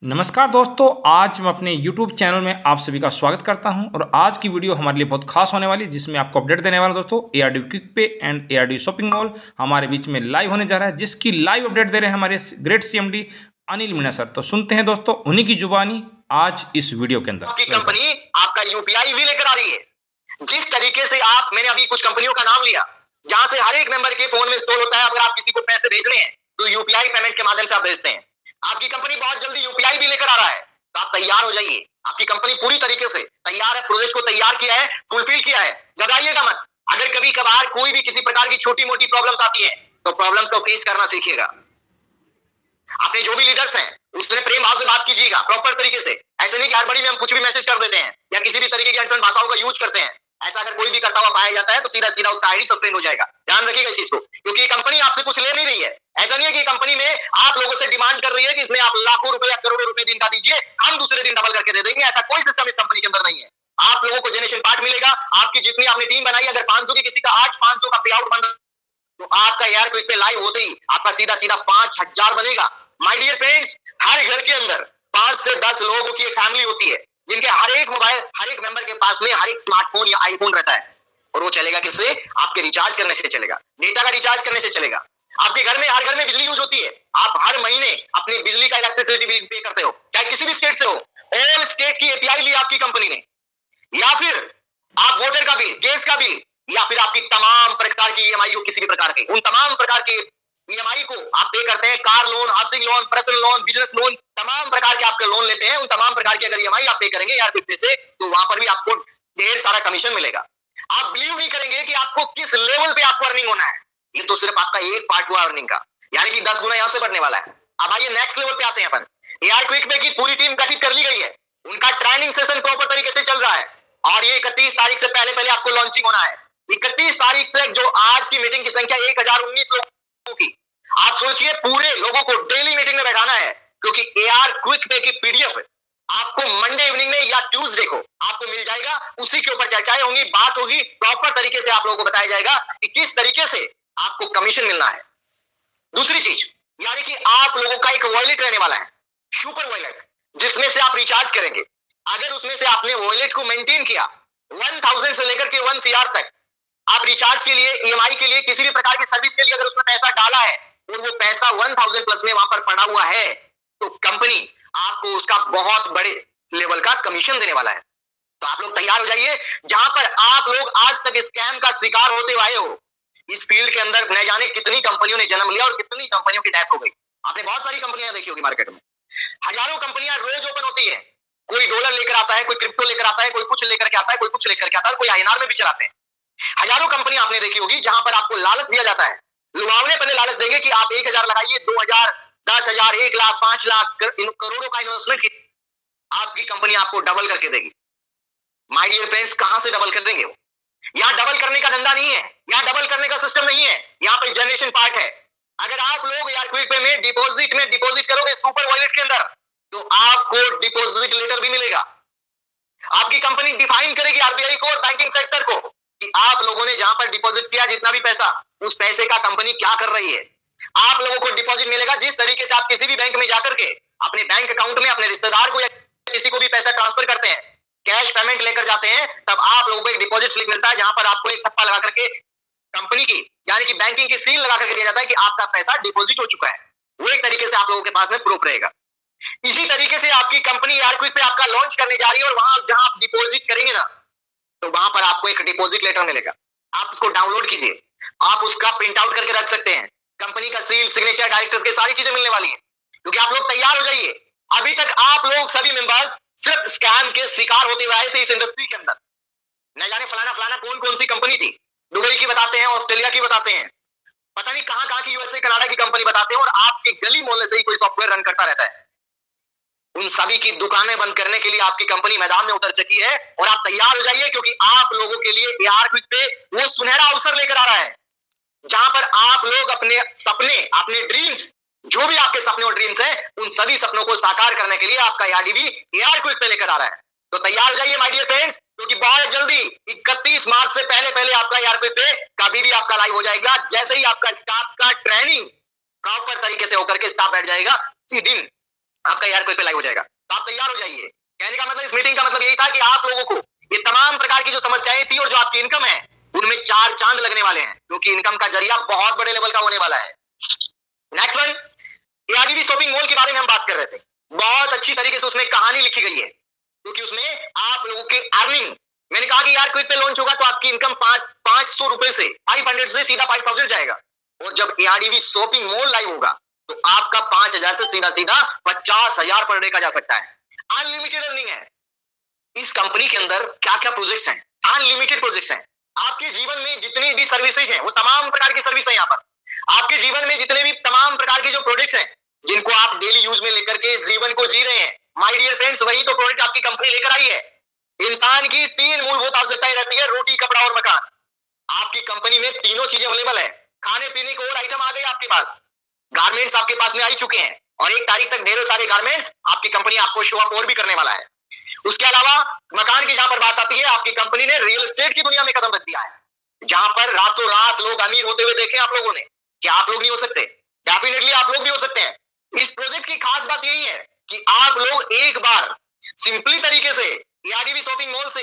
नमस्कार दोस्तों, आज मैं अपने YouTube चैनल में आप सभी का स्वागत करता हूं और आज की वीडियो हमारे लिए बहुत खास होने वाली है जिसमें आपको अपडेट देने वाला दोस्तों ARD क्विक पे एंड ARD शॉपिंग मॉल हमारे बीच में लाइव होने जा रहा है, जिसकी लाइव अपडेट दे रहे हैं हमारे great CMD Anil Meena sir. तो सुनते हैं दोस्तों उन्हीं की जुबानी आज इस वीडियो के अंदर। आपकी कंपनी आपका यूपीआई भी लेकर आ रही है। जिस तरीके से मैंने अभी कुछ कंपनियों का नाम लिया जहां से हर एक मेंबर के फोन में स्टोर होता है, अगर आप किसी को पैसे भेजने हैं तो यूपीआई पेमेंट के माध्यम से आप भेजते हैं। आपकी कंपनी बहुत जल्दी यूपीआई भी लेकर आ रहा है, तो आप तैयार हो जाइए। आपकी कंपनी पूरी तरीके से तैयार है, प्रोजेक्ट को तैयार किया है, फुलफिल किया है। घबराइएगा मत। अगर कभी कभार कोई भी किसी प्रकार की छोटी मोटी प्रॉब्लम्स आती है तो प्रॉब्लम्स को फेस करना सीखिएगा। अपने जो भी लीडर्स हैं उसने प्रेम भाव से बात कीजिएगा, प्रॉपर तरीके से। ऐसे नहीं कि हड़बड़ी में हम कुछ भी मैसेज कर देते हैं या किसी भी तरीके की अनसन भाषाओं का यूज करते हैं। ऐसा अगर कोई भी करता हुआ पाया जाता है तो सीधा सीधा उसका आईडी सस्पेंड हो जाएगा। ध्यान रखिएगा इस चीज को, क्योंकि कंपनी आपसे कुछ ले नहीं रही है। ऐसा नहीं है कि कंपनी में आप लोगों से डिमांड कर रही है कि इसमें आप लाखों रुपए या करोड़ों रुपए दिन का दीजिए, हम दूसरे दिन डबल करके दे देंगे। ऐसा कोई सिस्टम इस कंपनी के अंदर नहीं है। आप लोगों को जनरेशन पार्ट मिलेगा। आपकी जितनी आपने टीम बनाई, अगर 500 की किसी का आज 500 का पे आउट बन तो आपका यार क्विक पे लाइव होते ही आपका सीधा सीधा 5000 बनेगा। माय डियर फ्रेंड्स, हर घर के अंदर 5 से 10 लोगों की एक फैमिली होती है जिनके हर एक मोबाइल, हर एक मेंबर के पास में हर एक स्मार्टफोन या आईफोन रहता है। और वो चलेगा किससे? आपके रिचार्ज करने से चलेगा, डेटा का रिचार्ज करने से चलेगा। आपके घर में, हर घर में बिजली यूज होती है। आप हर महीने अपनी बिजली का इलेक्ट्रिसिटी बिल पे करते हो, चाहे किसी भी स्टेट से हो। ऑल स्टेट की एपीआई ली आपकी कंपनी ने, या फिर आप वोटर का बिल, गैस का बिल, या फिर आपकी तमाम प्रकार की ईएमआई हो किसी भी प्रकार की, उन तमाम प्रकार के ईएमआई को आप पे करते हैं। Car loan, housing loan, personal loan, business loan, तमाम प्रकार के आपके लोन लेते हैं। उन तमाम प्रकार की अगर ईएमआई आप पे करेंगे यार क्विक पे से, तो वहां पर भी आपको ढेर सारा कमीशन मिलेगा। आप बिलीव नहीं करेंगे कि आपको किस लेवल पे आपको अर्निंग होना है। ये तो सिर्फ आपका एक पार्ट हुआ अर्निंग का, यानी कि 10 गुना यहां से बढ़ने वाला है। अब आइए नेक्स्ट लेवल पे आते हैं अपन। एआर क्विक पे की पूरी टीम गठित कर ली गई है। उनका ट्रेनिंग सेशन प्रॉपर तरीके से चल रहा है और ये 31 तारीख से पहले पहले आपको लॉन्चिंग होना है। 31 तारीख तक जो आज की मीटिंग की संख्या 1019 लोगों की, आप सोचिए पूरे लोगों को डेली मीटिंग में बैठाना है, क्योंकि एआर क्विक पे की पीडीएफ आपको मंडे इवनिंग में या ट्यूसडे को आपको मिल जाएगा। उसी के ऊपर चर्चाएं होंगी, बात होगी, प्रॉपर तरीके से आप लोगों को बताया जाएगा कि किस तरीके से आपको कमीशन मिलना है। दूसरी चीज, यानी कि आप लोगों का एक वॉलेट रहने वाला है, सुपर वॉलेट, जिसमें से आप रिचार्ज करेंगे। अगर उसमें से आपने वॉलेट को मेंटेन किया 1000 से लेकर के 1 CR तक, आप रिचार्ज के लिए, ईएमआई के लिए, किसी भी प्रकार की सर्विस के लिए अगर उसमें पैसा डाला है और वो पैसा 1000 प्लस में वहां पर पड़ा हुआ है, तो कंपनी आपको उसका बहुत बड़े लेवल का कमीशन देने वाला है। तो आप लोग तैयार हो जाइए। जहां पर आप लोग आज तक स्कैम का शिकार होते आए हो, इस फील्ड के अंदर न जाने कितनी कंपनियों ने जन्म लिया और कितनी कंपनियों की डेथ हो गई। आपने बहुत सारी कंपनियां देखी होगी मार्केट में, हजारों कंपनियां रोज ओपन होती है। कोई डॉलर लेकर आता है, कोई क्रिप्टो लेकर आता है, कोई कुछ लेकर के आता है, कोई कुछ लेकर के आता है, कोई आईएनआर में भी चलाते हैं। हजारों कंपनियां आपने देखी होगी जहां पर आपको लालच दिया जाता है। लुभावने पहले लालच देंगे कि आप 1000 लगाइए, 2000, 10,000, 1 लाख, 5 लाख, करोड़ों का इन्वेस्टमेंट, आपकी कंपनी आपको डबल करके देगी। माय डियर फ्रेंड्स, कहां से डबल कर देंगे वो? यहां डबल करने का धंधा नहीं है, यहां डबल करने का सिस्टम नहीं है, यहां पर जनरेशन पार्ट है। अगर आप लोग यार क्विक पे में डिपॉजिट करोगे सुपर वॉलेट के अंदर, तो आपको डिपॉजिट लेटर भी मिलेगा। आपकी कंपनी डिफाइन करेगी आरबीआई को और बैंकिंग सेक्टर को कि आप लोगों ने जहां पर डिपॉजिट किया जितना भी पैसा, उस पैसे का कंपनी क्या कर रही है। आप लोगों को डिपॉजिट मिलेगा। जिस तरीके से आप किसी भी बैंक में जाकर के अपने बैंक अकाउंट में अपने रिश्तेदार को या किसी को भी पैसा ट्रांसफर करते हैं, कैश पेमेंट लेकर जाते हैं, तब आप लोगों को एक डिपॉजिट स्लिप मिलता है जहां पर आपको एक ठप्पा लगा करके कंपनी की, यानी कि बैंकिंग की सील लगा करके दिया जाता है कि आपका पैसा डिपॉजिट हो चुका है। वो एक तरीके से आप लोगों के पास में प्रूफ रहेगा। इसी तरीके से आपकी कंपनी एआर क्विक पे आपका लॉन्च करने जा रही है और वहां जहां आप डिपॉजिट करेंगे ना, तो वहां पर आपको एक डिपॉजिट लेटर मिलेगा। आप उसको डाउनलोड कीजिए, आप उसका प्रिंट आउट करके रख सकते हैं। कंपनी का सील, सिग्नेचर, डायरेक्टर्स की सारी चीजें मिलने वाली हैं, क्योंकि आप लोग तैयार हो जाइए। अभी तक आप लोग सभी मेंबर्स सिर्फ स्कैम के शिकार होते हुए आए थे इस इंडस्ट्री के अंदर। न जाने फलाना फलाना कौन कौन सी कंपनी थी, दुबई की बताते हैं, ऑस्ट्रेलिया की बताते हैं, पता नहीं कहां कहां की, यूएसए, कनाडा की कंपनी बताते हैं, और आपके गली मोहल्ले से ही कोई सॉफ्टवेयर रन करता रहता है। उन सभी की दुकानें बंद करने के लिए आपकी कंपनी मैदान में उतर चुकी है और आप तैयार हो जाइए, क्योंकि आप लोगों के लिए एआर क्विक पे वो सुनहरा अवसर लेकर आ रहा है जहां पर आप लोग अपने सपने, अपने ड्रीम्स, जो भी आपके सपने और ड्रीम्स हैं, उन सभी सपनों को साकार करने के लिए आपका एआरडीबी एआर क्विक पे लेकर आ रहा है। तो तैयार हो जाइए माय डियर फ्रेंड्स, क्योंकि बहुत जल्दी 31 मार्च से पहले पहले आपका एआर क्विक पे कभी भी आपका लाइव हो जाएगा। जैसे ही आपका स्टाफ का ट्रेनिंग प्रॉपर तरीके से होकर के स्टाफ बैठ जाएगा, उसी दिन आपका एआर पे लाइव हो जाएगा। तो आप तैयार हो जाइए। कहने का मतलब इस मीटिंग का मतलब यही था कि आप लोगों को ये तमाम प्रकार की जो समस्याएं थी और जो आपकी इनकम है उनमें 4 चांद लगने वाले हैं, क्योंकि इनकम का जरिया बहुत बड़े लेवल का होने वाला है। नेक्स्ट वन, एआरडीबी शॉपिंग मॉल के बारे में हम बात कर रहे थे। बहुत अच्छी तरीके से उसमें कहानी लिखी गई है, क्योंकि उसमें आप लोगों की अर्निंग, मैंने कहा कि यार क्विक पे लॉन्च होगा तो आपकी इनकम 500 रुपए से 500 से सीधा 5000 जाएगा, और जब एआरडीबी शॉपिंग मॉल लाइव होगा तो आपका 5000 से सीधा सीधा 50,000 पर डे का जा सकता है। अनलिमिटेड अर्निंग है। इस कंपनी के अंदर क्या क्या प्रोजेक्ट्स हैं, अनलिमिटेड प्रोजेक्ट्स हैं। आपके जीवन में जितनी भी सर्विसेज हैं वो तमाम प्रकार की सर्विस है। यहाँ पर आपके जीवन में जितने भी तमाम प्रकार के जो प्रोडक्ट्स हैं जिनको आप डेली यूज में लेकर के जीवन को जी रहे हैं, माय डियर फ्रेंड्स, वही तो प्रोडक्ट आपकी कंपनी लेकर आई है। इंसान की 3 मूलभूत आवश्यकताएं रहती है, रोटी, कपड़ा और मकान। आपकी कंपनी में तीनों चीजें अवेलेबल है। खाने पीने के और आइटम आ गए आपके पास, गारमेंट्स आपके पास में आ चुके हैं, और 1 तारीख तक ढेरों सारे गारमेंट्स आपकी कंपनी आपको शो अप और भी करने वाला है। उसके अलावा मकान की जहां पर बात आती है, आपकी कंपनी ने रियल एस्टेट की दुनिया में कदम रख दिया है, जहां पर रातों रात लोग अमीर होते हुए देखे आप लोगों ने। क्या आप लोग नहीं हो सकते? डेफिनेटली आप लोग भी हो सकते हैं। इस प्रोजेक्ट की खास बात यही है कि आप लोग एक बार सिंपली तरीके से एआरडीबी शॉपिंग मॉल से,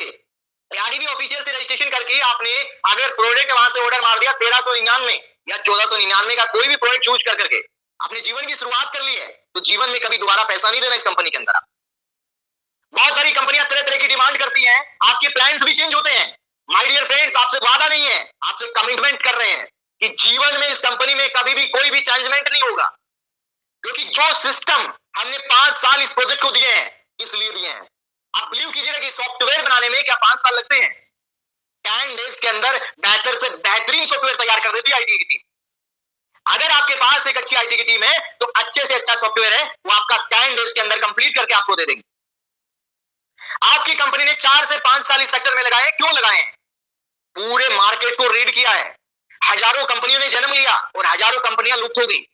एआरडीबी ऑफिशियल से रजिस्ट्रेशन करके आपने अगर प्रोडक्ट वहां से ऑर्डर मार दिया 1399 या 1499 का कोई भी प्रोडक्ट चूज कर करके अपने जीवन की शुरुआत कर ली है, तो जीवन में कभी दोबारा पैसा नहीं देना इस कंपनी के अंदर। बहुत सारी कंपनियां तरह तरह की डिमांड करती हैं, आपके प्लान्स भी चेंज होते हैं। माय डियर फ्रेंड्स, आपसे वादा नहीं है, आपसे कमिटमेंट कर रहे हैं कि जीवन में इस कंपनी में कभी भी कोई भी चेंजमेंट नहीं होगा, क्योंकि जो सिस्टम हमने 5 साल इस प्रोजेक्ट को दिए हैं, इसलिए दिए हैं। आप बिलीव कीजिएगा कि सॉफ्टवेयर बनाने में क्या 5 साल लगते हैं? 10 डेज के अंदर बेहतर से बेहतरीन सॉफ्टवेयर तैयार कर देती है आईटी की टीम। अगर आपके पास एक अच्छी आईटी की टीम है तो अच्छे से अच्छा सॉफ्टवेयर है वो आपका 10 डेज के अंदर कंप्लीट करके आपको दे देंगे। आपकी कंपनी ने 4 से 5 साल इस सेक्टर में लगाए। क्यों लगाए हैं? पूरे मार्केट को रीड किया है। हजारों कंपनियों ने जन्म लिया और हजारों कंपनियां लुप्त हो गई।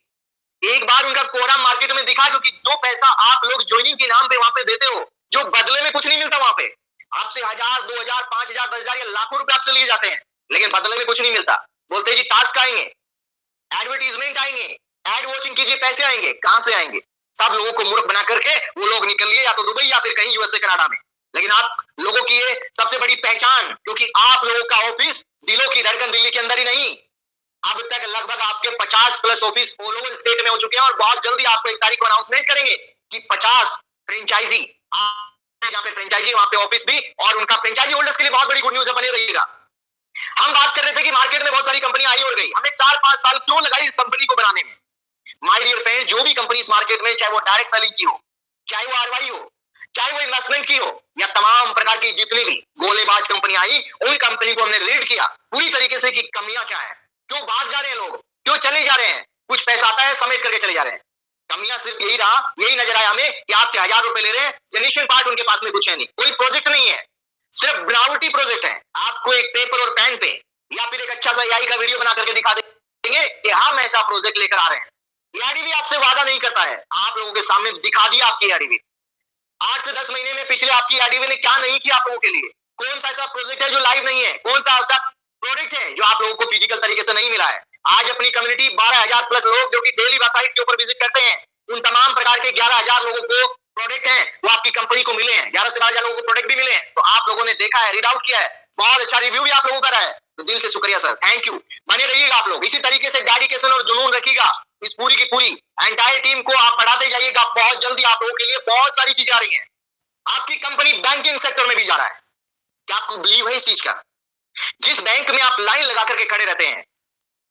एक बार उनका कोरा मार्केट में दिखा, क्योंकि जो पैसा आप लोग ज्वाइनिंग के नाम पे वहां पे देते हो, जो बदले में कुछ नहीं मिलता, वहां पे आपसे 1000, 2000, 5000, 10,000 या लाखों रुपए आपसे लिए जाते हैं, लेकिन बदले में कुछ नहीं मिलता। बोलते जी टास्क आएंगे, एडवर्टीजमेंट आएंगे, एड वॉचिंग कीजिए, पैसे आएंगे। कहां से आएंगे? सब लोगों को मूर्ख बना करके वो लोग निकल लिए या तो दुबई या फिर कहीं यूएसए कनाडा में। लेकिन आप लोगों की ये सबसे बड़ी पहचान, क्योंकि आप लोगों का ऑफिस दिलों की धड़कन दिल्ली के अंदर ही नहीं, अब तक लगभग आपके 50 plus office all over state में हो चुके हैं, और बहुत जल्दी आपको 1 तारीख को अनाउंसमेंट करेंगे कि 50 फ्रेंचाइजी, जहां पे फ्रेंचाइजी वहां पे ऑफिस भी, और उनका फ्रेंचाइजी होल्डर्स के लिए बहुत बड़ी गुड न्यूज है, बने रहिएगा। हम बात कर रहे थे कि मार्केट में बहुत सारी कंपनी आई और गई, हमने 4-5 साल क्यों लगाई इस कंपनी को बनाने में? माय डियर फ्रेंड, जो भी कंपनी इस मार्केट में, चाहे वो डायरेक्ट सेलिंग की हो, चाहे वो आरवाई हो, चाहे वो इन्वेस्टमेंट की हो, या तमाम प्रकार की जितनी भी गोलेबाज कंपनी आई, उन कंपनी को हमने रीड किया पूरी तरीके से कि कमियां क्या है, क्यों भाग जा रहे हैं लोग, क्यों चले जा रहे हैं, कुछ पैसा आता है समेट करके चले जा रहे हैं। कमियां सिर्फ यही रहा, यही नजर आया हमें कि आपसे 1000 रुपए ले रहे हैं, जेन्युइन पार्ट उनके पास में कुछ है नहीं, कोई प्रोजेक्ट नहीं है, सिर्फ बनावटी प्रोजेक्ट है। आपको एक पेपर और पेन पे या फिर एक अच्छा सा एआई का वीडियो बना करके दिखा देंगे कि हम ऐसा प्रोजेक्ट लेकर आ रहे हैं। एआरडीबी आपसे वादा नहीं करता है, आप लोगों के सामने दिखा दिया आपकी एआरडीबी। 8 से 10 महीने में पिछले आपकी एआरडीबी ने क्या नहीं किया आप लोगों के लिए? कौन सा ऐसा प्रोजेक्ट है जो लाइव नहीं है? कौन सा ऐसा प्रोडक्ट है जो आप लोगों को फिजिकल तरीके से नहीं मिला है? आज अपनी कम्युनिटी 12,000 प्लस लोग जो कि डेली वेबसाइट के ऊपर विजिट करते हैं, उन तमाम प्रकार के 11,000 लोगों को प्रोडक्ट है वो आपकी कंपनी को मिले हैं। 11 से 12,000 लोगों को प्रोडक्ट भी मिले हैं, तो आप लोगों ने देखा है, रीड आउट किया है, बहुत अच्छा रिव्यू भी आप लोगों का रहा है, तो दिल से शुक्रिया सर, थैंक यू। बने रहिएगा आप लोग, इसी तरीके से डेडिकेशन और जुनून रखिएगा। इस पूरी की पूरी एंटायर टीम को आप बढ़ाते जाइएगा। बहुत जल्दी आप लोगों के लिए बहुत सारी चीजें आ रही हैं। आपकी कंपनी बैंकिंग सेक्टर में भी जा रहा है। क्या आपको बिलीव है इस चीज का? जिस बैंक में आप लाइन लगा करके खड़े रहते हैं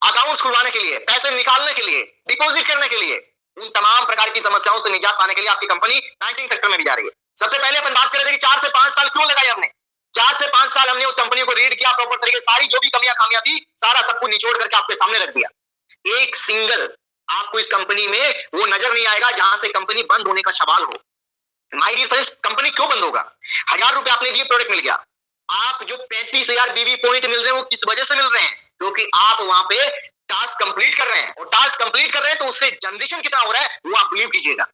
अकाउंट्स खुलवाने के लिए, पैसे निकालने के लिए, डिपॉजिट करने के लिए, उन तमाम प्रकार की समस्याओं से निजात पाने के लिए आपकी कंपनी बैंकिंग सेक्टर में भी जा रही है। सबसे पहले अपन बात कर रहे थे कि 4 से 5 साल क्यों लगाए हमने। 4 से 5 साल हमने उस कंपनी को रीड किया प्रॉपर तरीके, सारी जो भी कमियां खामियां थी सारा सब कुछ निचोड़ करके आपके सामने रख दिया। एक सिंगल आपको इस कंपनी में वो नजर नहीं आएगा जहां से कंपनी बंद होने का सवाल हो। माय डियर फ्रेंड्स, कंपनी क्यों बंद होगा? 1000 रुपए आपने दिए, प्रोडक्ट मिल गया। आप जो 35,000 बीवी पॉइंट मिल रहे हैं वो किस वजह से मिल रहे हैं? क्योंकि आप वहां पे टास्क कंप्लीट कर रहे हैं, और टास्क कंप्लीट कर रहे हैं तो उससे जनरेशन कितना हो रहा है वो आप बिलीव कीजिएगा।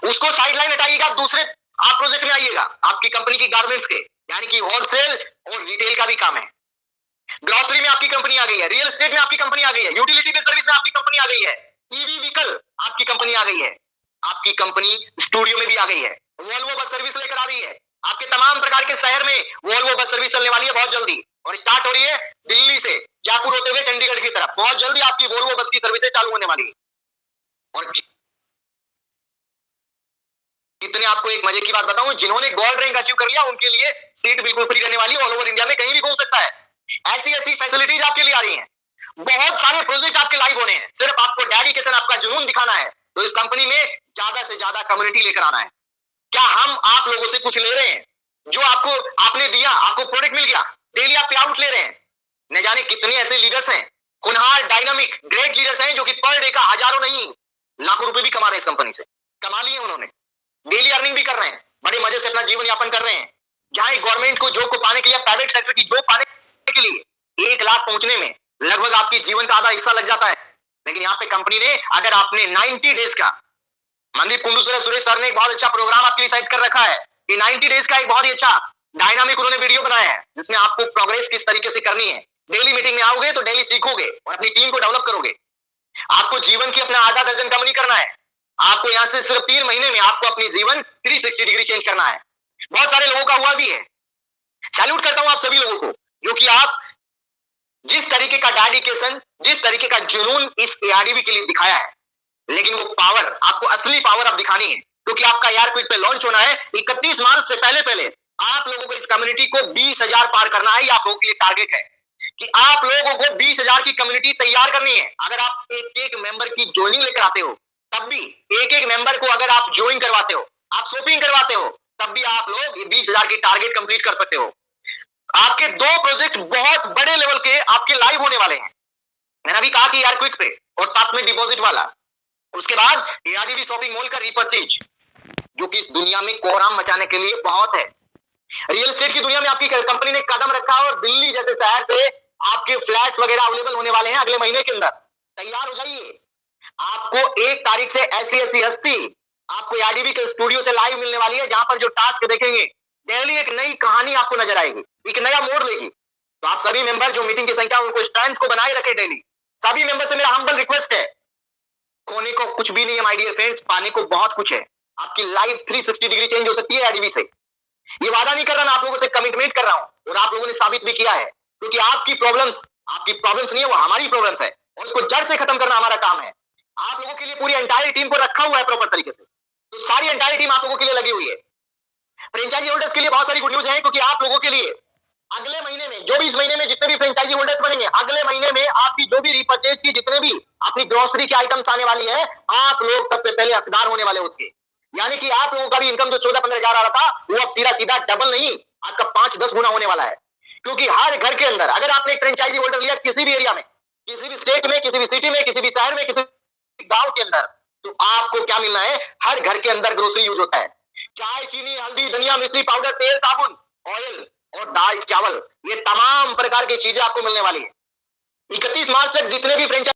उसको साइडलाइन हटाइएगा, दूसरे आप प्रोजेक्ट में आइएगा। आपकी कंपनी की गारमेंट्स के, यानी कि होलसेल और रिटेल का भी काम है। ग्रोसरी में आपकी कंपनी आ गई है, रियल एस्टेट में आपकी कंपनी आ गई है, यूटिलिटी बिल सर्विस में आपकी कंपनी आ गई है, ईवी व्हीकल आपकी कंपनी आ गई है, आपकी कंपनी स्टूडियो में भी आ गई है। वोल्वो बस सर्विस लेकर आ रही है आपके तमाम प्रकार के शहर में। वोल्वो बस सर्विस चलने वाली है बहुत जल्दी, और स्टार्ट हो रही है दिल्ली से जयपुर होते हुए चंडीगढ़ की तरफ। बहुत जल्दी आपकी वोल्वो बस की सर्विसेज चालू होने वाली है। और इतने आपको एक मजे की बात बताऊं, जिन्होंने गोल्ड रैंक अचीव कर लिया उनके लिए सीट बिल्कुल फ्री रहने वाली है। ऑल ओवर इंडिया में कहीं भी घूम सकता है। ऐसी ऐसी फैसिलिटीज आपके लिए आ रही हैं। बहुत सारे प्रोजेक्ट आपके लाइव होने हैं। सिर्फ आपको डेडिकेशन, आपका जुनून दिखाना है। तो इस कंपनी में ज्यादा से ज्यादा कम्युनिटी लेकर आना है। क्या हम आप लोगों से कुछ ले रहे हैं? जो आपको आपने दिया, आपको प्रोडक्ट मिल गया, डेली आप पे आउट ले रहे हैं। न जाने कितने ऐसे लीडर्स हैं, खुनहार डायनामिक ग्रेट लीडर्स हैं, जो कि पर डे का हजारों नहीं लाखों रुपए भी कमा रहे हैं। इस कंपनी से कमा लिए उन्होंने, डेली अर्निंग भी कर रहे हैं, बड़े मजे से अपना जीवन यापन कर रहे हैं। जहां गवर्नमेंट को जॉब को पाने के लिए, प्राइवेट सेक्टर की जॉब पाने के लिए 1 लाख पहुंचने में लगभग आपकी जीवन का आधा हिस्सा लग जाता है। लेकिन यहाँ पे कंपनी ने, अगर आपने 90 डेज का, मनदीप कुंडू सुरेश सर ने एक बहुत अच्छा प्रोग्राम आपके लिए सेट कर रखा है कि 90 डेज का एक बहुत ही अच्छा डायनामिक उन्होंने वीडियो बनाया है, जिसमें आपको प्रोग्रेस किस तरीके से करनी है। डेली मीटिंग में आओगे तो डेली सीखोगे और अपनी टीम को डेवलप करोगे। आपको जीवन की अपना आधा दर्जन कम नहीं करना है। आपको यहां से सिर्फ 3 महीने में आपको अपनी जीवन 360 डिग्री चेंज करना है। बहुत सारे लोगों का हुआ भी है। सैल्यूट करता हूं आप सभी लोगों को, क्योंकि आप जिस तरीके का डेडिकेशन, जिस तरीके का जुनून इस एआरडीवी के लिए दिखाया है, लेकिन वो पावर, आपको असली पावर अब दिखानी है। क्योंकि आपका यार क्विक पे लॉन्च होना है 31 मार्च से पहले आप लोगों को इस कम्युनिटी को 20,000 पार करना है। ये आप लोगों के लिए टारगेट है कि आप लोगों को 20,000 की कम्युनिटी तैयार करनी है। अगर आप एक मेंबर की ज्वाइनिंग लेकर आते हो, तब भी एक मेंबर को अगर आप ज्वाइन करवाते हो, आप शॉपिंग करवाते हो, तब भी आप लोग 20,000 की टारगेट कंप्लीट कर सकते हो। आपके 2 प्रोजेक्ट बहुत बड़े लेवल के आपके लाइव होने वाले हैं। मैंने अभी कहा कि यार क्विक पे और साथ में डिपॉजिट वाला। उसके बाद एआरडीवी शॉपिंग मॉल का रिपर्चेज, जो कि इस दुनिया में कोहराम मचाने के लिए बहुत है। रियल एस्टेट की दुनिया में आपकी कंपनी ने कदम रखा और दिल्ली जैसे शहर से आपके फ्लैट्स वगैरह अवेलेबल होने वाले हैं अगले महीने के अंदर। तैयार हो जाइए। आपको 1 तारीख से ऐसी हस्ती आपको एआरडीवी के स्टूडियो से लाइव मिलने वाली है, जहां पर जो टास्क देखेंगे डेली एक नई कहानी आपको नजर आएगी, एक नया मोड़ लेगी। तो आप सभी मेंबर जो मीटिंग की संख्या उनको स्ट्रेंथ को बनाए रखे डेली। सभी मेंबर से मेरा हम्बल रिक्वेस्ट है, खोने को कुछ भी नहीं है माय डियर फ्रेंड्स, पाने को बहुत कुछ है। आपकी लाइफ 360 डिग्री चेंज हो सकती है एआरडीवी से। ये वादा नहीं कर रहा, मैं आप लोगों से कमिटमेंट कर रहा हूं, और आप लोगों ने साबित भी किया है। क्योंकि आपकी प्रॉब्लम्स नहीं है, वो हमारी प्रॉब्लम्स है, और उसको जड़ से खत्म करना हमारा काम है। आप लोगों के लिए पूरी एंटायर टीम को रखा हुआ है प्रॉपर तरीके से। तो सारी एंटायर टीम आप लोगों के लिए लगी हुई है। फ्रेंचाइजी होल्डर्स के लिए बहुत सारी गुड न्यूज है, क्योंकि आप लोगों के लिए अगले महीने में, जो भी इस महीने में जितने भी फ्रेंचाइजी होल्डर्स बनेंगे, अगले महीने में आपकी जो भी रिपर्चेज की जितने भी अपनी ग्रोसरी की आइटम्स आने वाली है, आप लोग सबसे पहले हकदार होने वाले उसके। यानी कि आप लोगों का भी इनकम जो 14-15 हजार आ रहा था, वो अब सीधा डबल नहीं, आपका 5-10 गुना होने वाला है। क्योंकि हर घर के अंदर, अगर आपने एक फ्रेंचाइजी होल्डर लिया किसी भी एरिया में, किसी भी स्टेट में, किसी भी सिटी में, किसी भी शहर में, किसी गांव के अंदर, तो आपको क्या मिलना है? हर घर के अंदर ग्रोसरी यूज होता है। चाय, चीनी, हल्दी, धनिया, मिर्ची पाउडर, तेल, साबुन, ऑयल और दाल, चावल, ये तमाम प्रकार की चीजें आपको मिलने वाली है। 31 मार्च तक जितने भी फ्रेंचाइजी